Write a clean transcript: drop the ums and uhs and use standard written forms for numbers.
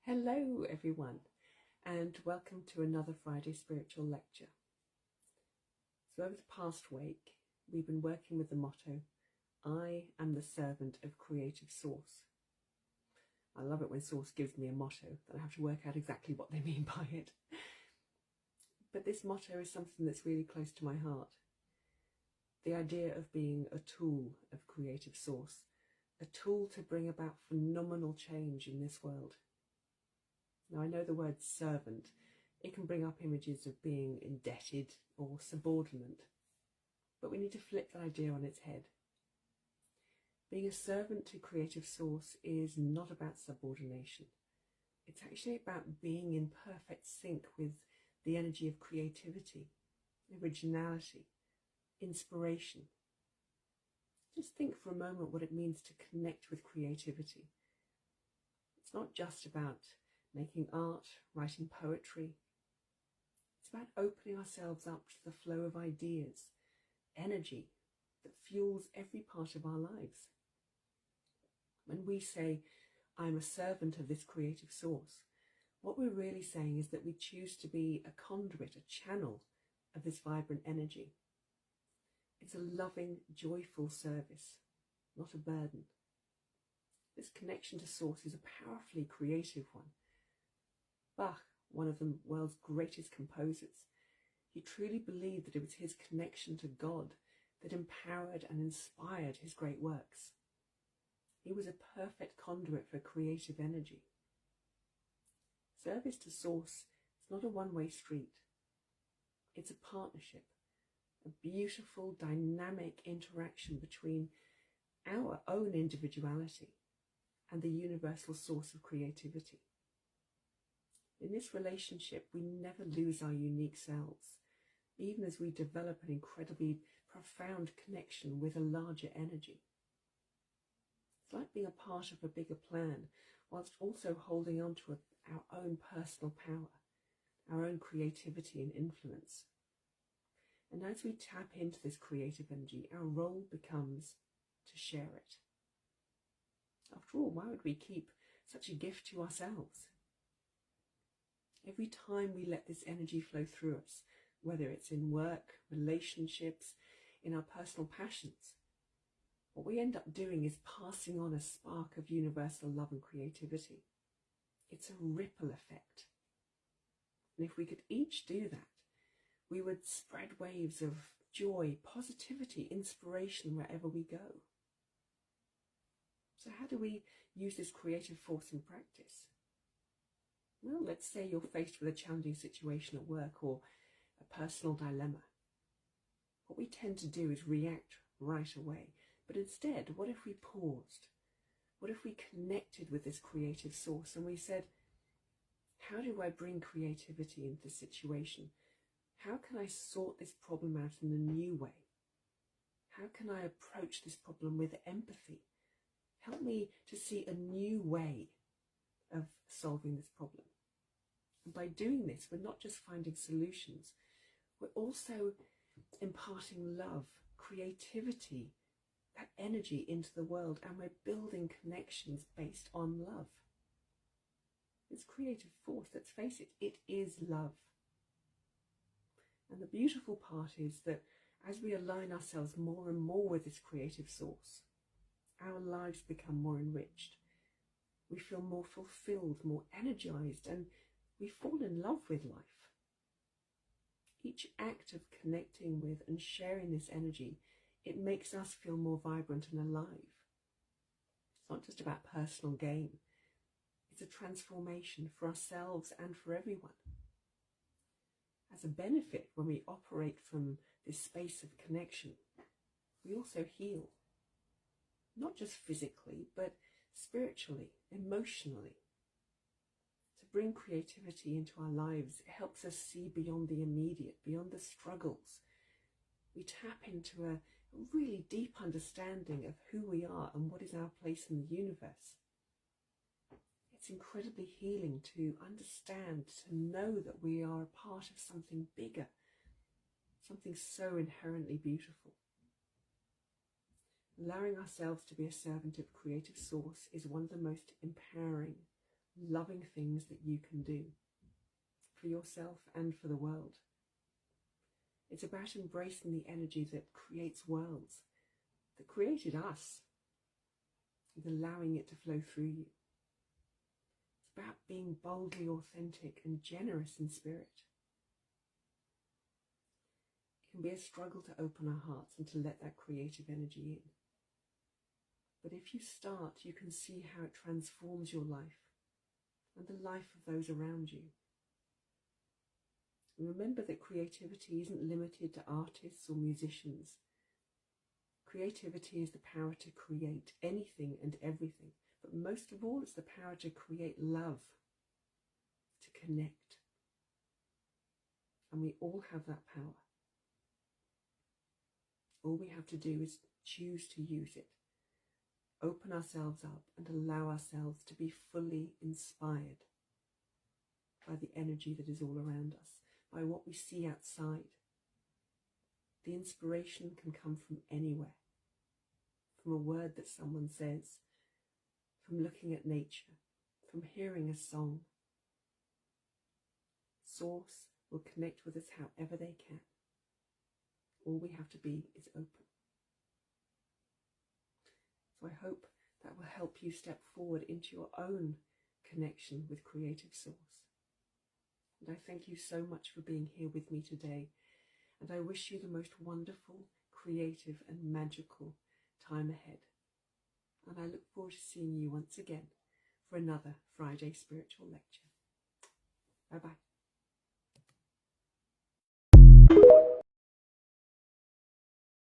Hello everyone, and welcome to another Friday spiritual lecture. So over the past week we've been working with the motto, I am the servant of creative source. I love it when source gives me a motto that I have to work out exactly what they mean by it. But this motto is something that's really close to my heart. The idea of being a tool of creative source, a tool to bring about phenomenal change in this world. Now, I know the word servant, it can bring up images of being indebted or subordinate, but we need to flip that idea on its head. Being a servant to creative source is not about subordination. It's actually about being in perfect sync with the energy of creativity, originality, inspiration. Just think for a moment what it means to connect with creativity. It's not just about making art, writing poetry. It's about opening ourselves up to the flow of ideas, energy that fuels every part of our lives. When we say, I'm a servant of this creative source, what we're really saying is that we choose to be a conduit, a channel of this vibrant energy. It's a loving, joyful service, not a burden. This connection to source is a powerfully creative one. Bach, one of the world's greatest composers, he truly believed that it was his connection to God that empowered and inspired his great works. He was a perfect conduit for creative energy. Service to source is not a one-way street. It's a partnership, a beautiful, dynamic interaction between our own individuality and the universal source of creativity. In this relationship, we never lose our unique selves, even as we develop an incredibly profound connection with a larger energy. It's like being a part of a bigger plan, whilst also holding on to our own personal power, our own creativity and influence. And as we tap into this creative energy, our role becomes to share it. After all, why would we keep such a gift to ourselves? Every time we let this energy flow through us, whether it's in work, relationships, in our personal passions, what we end up doing is passing on a spark of universal love and creativity. It's a ripple effect. And if we could each do that, we would spread waves of joy, positivity, inspiration wherever we go. So how do we use this creative force in practice? Well, let's say you're faced with a challenging situation at work or a personal dilemma. What we tend to do is react right away. But instead, what if we paused? What if we connected with this creative source and we said, how do I bring creativity into this situation? How can I sort this problem out in a new way? How can I approach this problem with empathy? Help me to see a new way of solving this problem. And by doing this, we're not just finding solutions, we're also imparting love, creativity, that energy into the world, and we're building connections based on love. This creative force, let's face it, it is love. And the beautiful part is that as we align ourselves more and more with this creative source, our lives become more enriched. We feel more fulfilled, more energized, and we fall in love with life. Each act of connecting with and sharing this energy, it makes us feel more vibrant and alive. It's not just about personal gain. It's a transformation for ourselves and for everyone. As a benefit, when we operate from this space of connection, we also heal. Not just physically, but spiritually, emotionally. To bring creativity into our lives, it helps us see beyond the immediate, beyond the struggles. We tap into a really deep understanding of who we are and what is our place in the universe. It's incredibly healing to understand, to know that we are a part of something bigger, something so inherently beautiful. Allowing ourselves to be a servant of creative source is one of the most empowering, loving things that you can do for yourself and for the world. It's about embracing the energy that creates worlds, that created us, and allowing it to flow through you. It's about being boldly authentic and generous in spirit. It can be a struggle to open our hearts and to let that creative energy in. But if you start, you can see how it transforms your life and the life of those around you. And remember that creativity isn't limited to artists or musicians. Creativity is the power to create anything and everything, but most of all, it's the power to create love, to connect. And we all have that power. All we have to do is choose to use it, open ourselves up and allow ourselves to be fully inspired by the energy that is all around us, by what we see outside. The inspiration can come from anywhere, from a word that someone says, from looking at nature, from hearing a song. Source will connect with us however they can. All we have to be is open. So I hope that will help you step forward into your own connection with Creative Source. And I thank you so much for being here with me today. And I wish you the most wonderful, creative and magical time ahead. And I look forward to seeing you once again for another Friday Spiritual Lecture. Bye-bye.